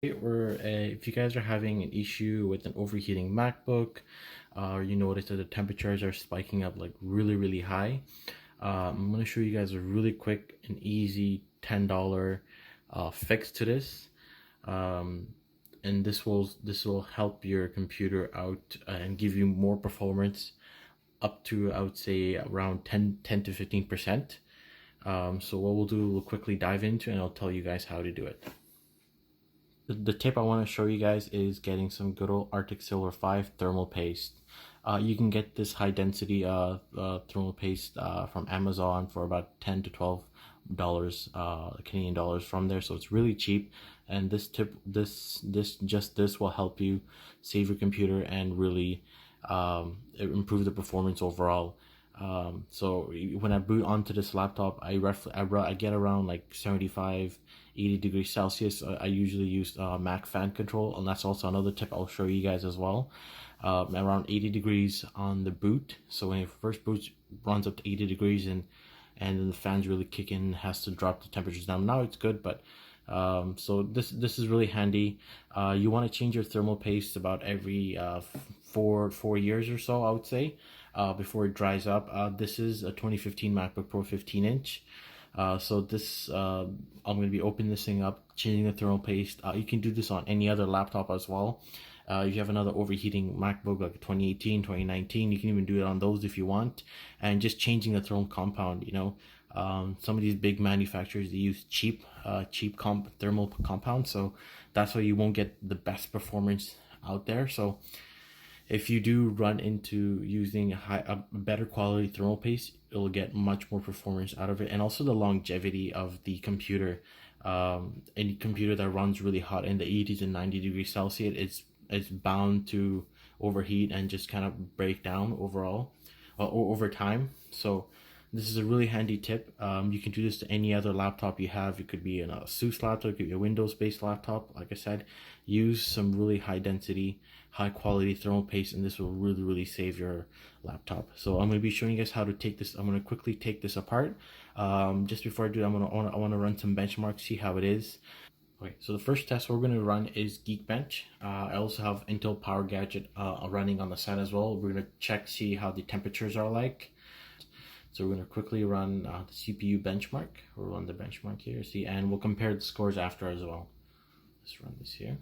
Or if you guys are having an issue with an overheating MacBook, or you notice that the temperatures are spiking up like really high, I'm going to show you guys a really quick and easy $10 fix to this. Um, and this will help your computer out and give you more performance up to, I would say, around 10 to 15%. So what we'll do, we'll quickly dive into and I'll tell you guys how to do it. The tip I want to show you guys is getting some good old Arctic Silver 5 thermal paste. You can get this high density thermal paste from Amazon for about 10 to $12 Canadian dollars from there, so it's really cheap. And this tip, this will help you save your computer and really improve the performance overall. So when I boot onto this laptop, I get around like 75, 80 degrees Celsius. I usually use Mac fan control, and that's also another tip I'll show you guys as well. Around 80 degrees on the boot. So when it first boots, runs up to 80 degrees, and then the fans really kick in, has to drop the temperatures down. Now it's good, but so this is really handy. You want to change your thermal paste about every 4 years or so, I would say, before it dries up. This is a 2015 MacBook Pro 15-inch. So this I'm going to be opening this thing up, changing the thermal paste. You can do this on any other laptop as well. If you have another overheating MacBook like 2018, 2019, you can even do it on those if you want. And just changing the thermal compound, some of these big manufacturers, they use cheap thermal compounds, so that's why you won't get the best performance out there. So if you do run into using a better quality thermal paste, it'll get much more performance out of it, and also the longevity of the computer. Any computer that runs really hot in the 80s and 90 degrees Celsius, it's bound to overheat and just kind of break down overall, over time. So this is a really handy tip. You can do this to any other laptop you have. It could be an ASUS laptop, it could be a Windows-based laptop. Like I said, use some really high density, high quality thermal paste, and this will really save your laptop. So I'm going to be showing you guys how to take this. I'm going to quickly take this apart. Just before I do, I want to run some benchmarks, see how it is. Okay, so the first test we're going to run is Geekbench. I also have Intel Power Gadget running on the side as well. We're going to check, see how the temperatures are like. So we're going to quickly run the CPU benchmark. We'll run the benchmark here, see, and we'll compare the scores after as well. Let's run this here.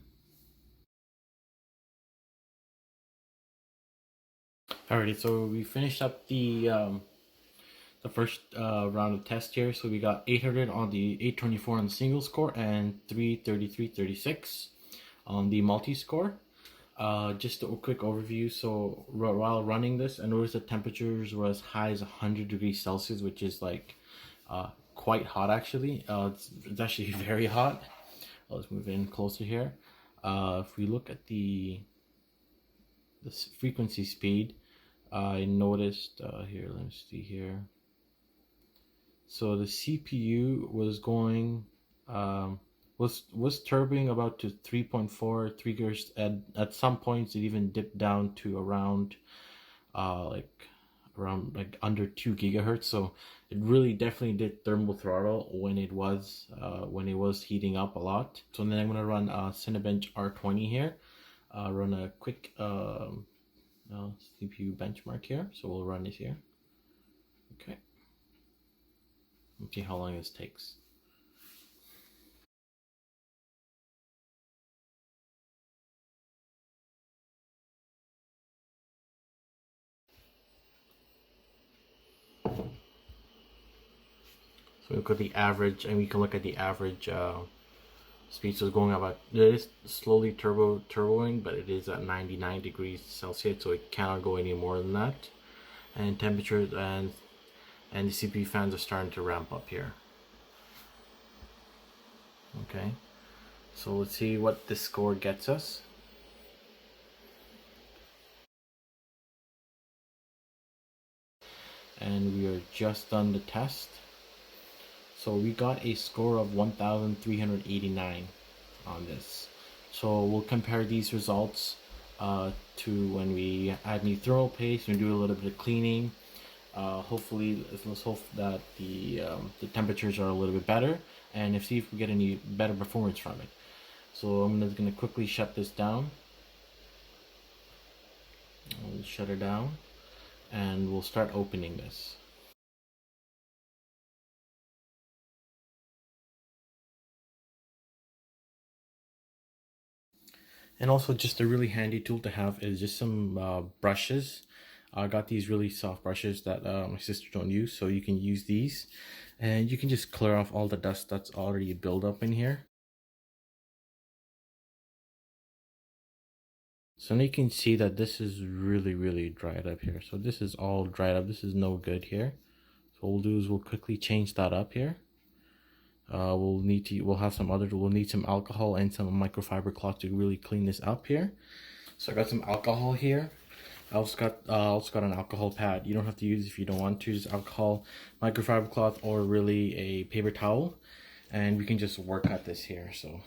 Alrighty, so we finished up the first round of test here. So we got 800 on the 824 on the single score and 333.36 on the multi score. Just a quick overview. So while running this, I noticed the temperatures were as high as 100 degrees Celsius, which is like quite hot actually. It's actually very hot. Let's move in closer here. If we look at the frequency speed, I noticed here. Let me see here. So the CPU was going was turboing about to 3.4 gigahertz. At some points it even dipped down to around like under 2 gigahertz. So it really definitely did thermal throttle when it was heating up a lot. So then I'm gonna run Cinebench R20 here. Run a quick CPU benchmark here. So we'll run this here. Okay. Let's see how long this takes. So we look at the average, and we can look at the average speed. So it's going about, it is slowly turboing, but it is at 99 degrees Celsius, so it cannot go any more than that. And temperatures and the CPU fans are starting to ramp up here. Okay, so let's see what this score gets us. And we are just done the test. So we got a score of 1,389 on this. So we'll compare these results to when we add new thermal paste and do a little bit of cleaning. Hopefully, let's hope that the temperatures are a little bit better, and see if we get any better performance from it. So I'm just gonna quickly shut this down. I'll shut it down and we'll start opening this. And also just a really handy tool to have is just some brushes. I got these really soft brushes that my sister don't use, so you can use these and you can just clear off all the dust that's already built up in here. So now you can see that this is really dried up here. So this is all dried up. This is no good here. So what we'll do is we'll quickly change that up here. We'll need some alcohol and some microfiber cloth to really clean this up here. So I got some alcohol here. I also got an alcohol pad. You don't have to use it if you don't want to. Just alcohol, microfiber cloth, or really a paper towel, and we can just work at this here. So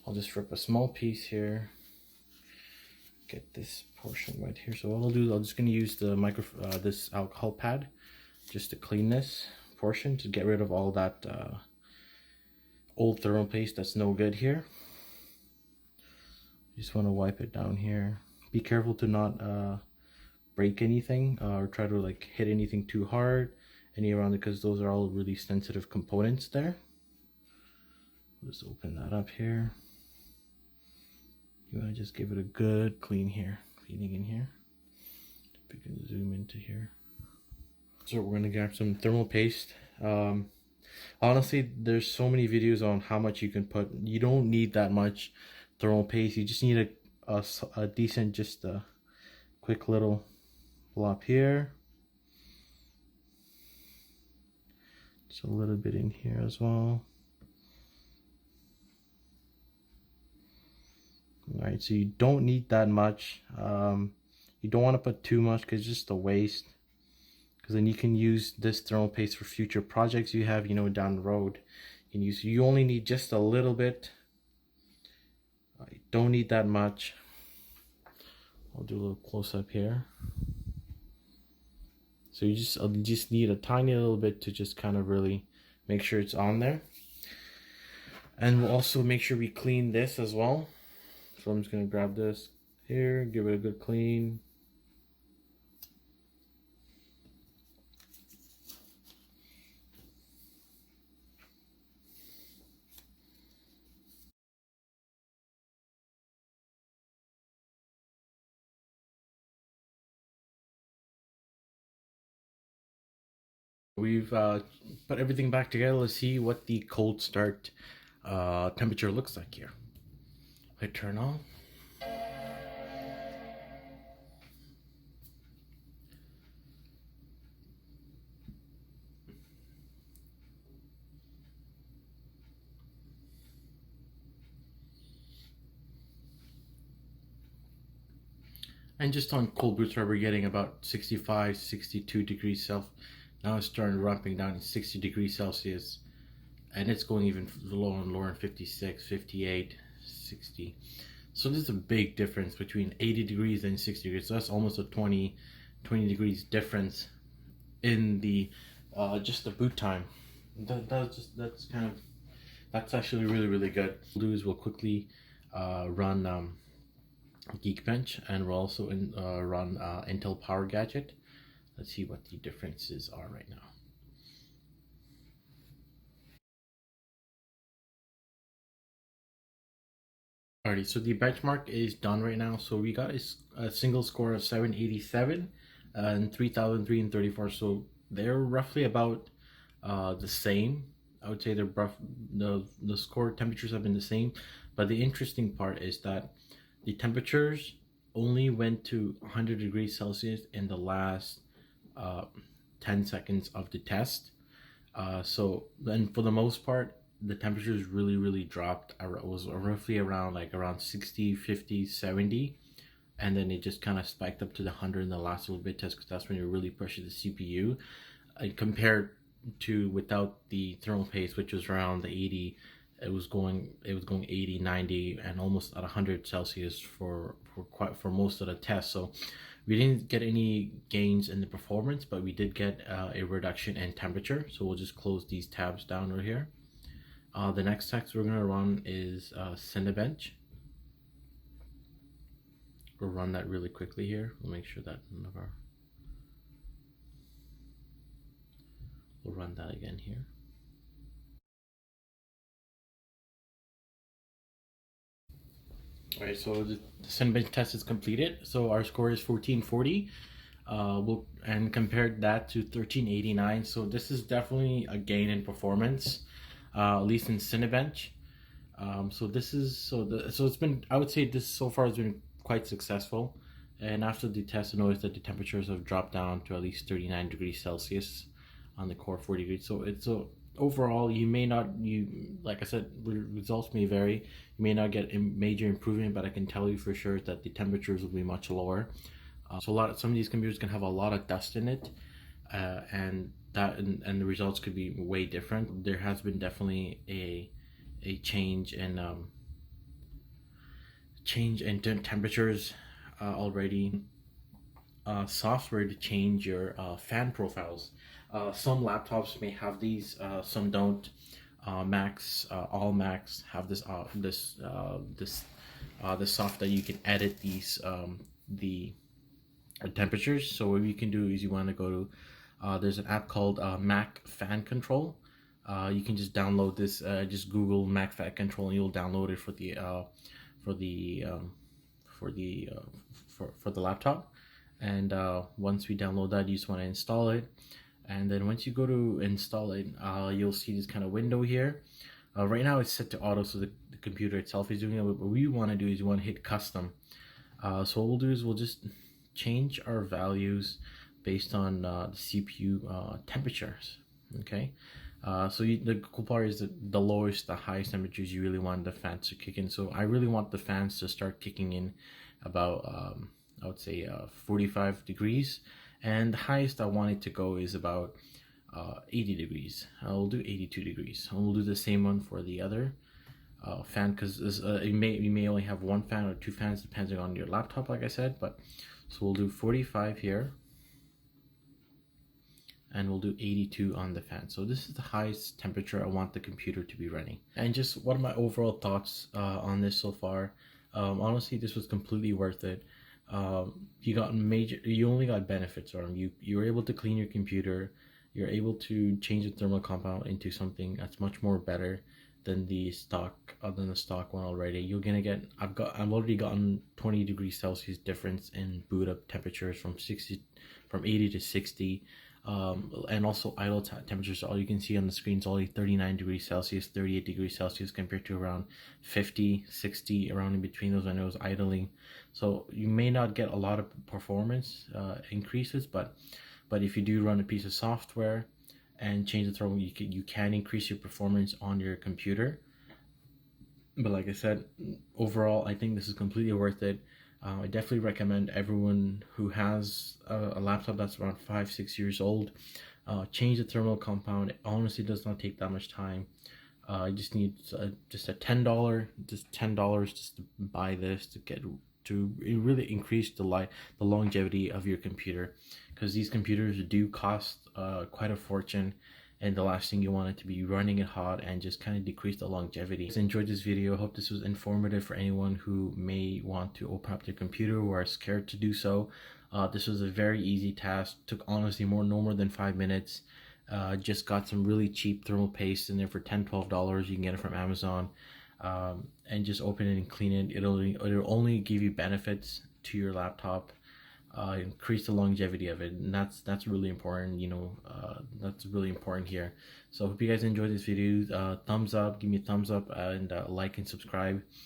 I'll just rip a small piece here. Get this portion right here. So what I'll do is I'm just gonna use the this alcohol pad just to clean this portion to get rid of all that old thermal paste that's no good here. Just want to wipe it down here. Be careful to not break anything or try to like hit anything too hard any around it, because those are all really sensitive components there. Just open that up here. You want to just give it a good cleaning in here. If we can zoom into here. So we're gonna grab some thermal paste. Honestly, there's so many videos on how much you can put. You don't need that much thermal paste. You just need a decent, just a quick little blob here. Just a little bit in here as well. All right, so you don't need that much. You don't want to put too much because it's just a waste. Because then you can use this thermal paste for future projects you have, down the road. You only need just a little bit. You don't need that much. I'll do a little close up here. So you just need a tiny little bit to just kind of really make sure it's on there. And we'll also make sure we clean this as well. So I'm just gonna grab this here, give it a good clean. We've put everything back together. Let's see what the cold start temperature looks like here. I turn on. And just on cold boots where we're getting about 65, 62 degrees Celsius. Now it's starting ramping down to 60 degrees Celsius. And it's going even lower and lower in 56, 58, 60. So there's a big difference between 80 degrees and 60 degrees. So that's almost a 20 degrees difference in the just the boot time. That's actually really good. What we'll do is we'll quickly run Geekbench, and we'll also run Intel Power Gadget. Let's see what the differences are right now. Alrighty, so the benchmark is done right now. So we got a single score of 787 and 3,334. So they're roughly about the same. I would say the score temperatures have been the same, but the interesting part is that the temperatures only went to 100 degrees Celsius in the last 10 seconds of the test. So then for the most part, the temperatures really dropped. It was roughly around 60, 50, 70. And then it just kind of spiked up to the 100 in the last little bit test, because that's when you're really pushing the CPU. Compared to without the thermal paste, which was around the 80, it was going 80, 90, and almost at 100 Celsius for most of the test. So we didn't get any gains in the performance, but we did get a reduction in temperature. So we'll just close these tabs down right here, The next text we're gonna run is Cinebench. We'll run that really quickly here. We'll make sure that none of our we'll run that again here. All right, so the Cinebench test is completed. So our score is 1440. And compared that to 1389. So this is definitely a gain in performance, at least in Cinebench. So it's been, I would say this so far has been quite successful. And after the test, I noticed that the temperatures have dropped down to at least 39 degrees Celsius on the core 40 degrees. So overall, you may not, like I said, results may vary. You may not get a major improvement, but I can tell you for sure that the temperatures will be much lower. So some of these computers can have a lot of dust in it, and the results could be way different. There has been definitely a change in temperatures already. Software to change your fan profiles. Some laptops may have these, some don't. All Macs have this soft that you can edit these the temperatures. So what you can do is you want to go to there's an app called Mac Fan Control. You can just download this. Just Google Mac Fan Control, and you'll download it for for the um, the for the laptop. And once we download that, you just want to install it. And then once you go to install it, you'll see this kind of window here. Right now it's set to auto, so the computer itself is doing it. What we want to do is you want to hit custom. So what we'll do is we'll just change our values based on the CPU temperatures. Okay. The cool part is that the lowest, the highest temperatures you really want the fans to kick in. So I really want the fans to start kicking in about I would say 45 degrees, and the highest I want it to go is about 80 degrees. I'll do 82 degrees. And we'll do the same one for the other fan, because you may only have one fan or two fans depending on your laptop, like I said. But so we'll do 45 here, and we'll do 82 on the fan. So this is the highest temperature I want the computer to be running. And just what are my overall thoughts on this so far? Honestly, this was completely worth it. You only got benefits from you were able to clean your computer. You're able to change the thermal compound into something that's much more better than the stock one already. You're gonna get I've already gotten 20 degrees Celsius difference in boot up temperatures from 80 to 60. And also idle temperatures, all you can see on the screen is only 39 degrees Celsius, 38 degrees Celsius, compared to around 50, 60, around in between those when it was idling. So you may not get a lot of performance increases, but if you do run a piece of software and change the thermal, you can increase your performance on your computer. But like I said, overall, I think this is completely worth it. I definitely recommend everyone who has a laptop that's around 5-6 years old, change the thermal compound. It honestly does not take that much time. You just need just a $10 just to buy this to really increase the longevity of your computer, because these computers do cost quite a fortune, and the last thing you want it to be running it hot and just kind of decrease the longevity. I enjoyed this video. I hope this was informative for anyone who may want to open up their computer or are scared to do so. This was a very easy task. Took honestly no more than 5 minutes. Just got some really cheap thermal paste in there for $10-12. You can get it from Amazon, and just open it and clean it. It'll only give you benefits to your laptop. Increase the longevity of it, and that's really important. That's really important here. So I hope you guys enjoyed this video. Thumbs up, give me a thumbs up, and like and subscribe.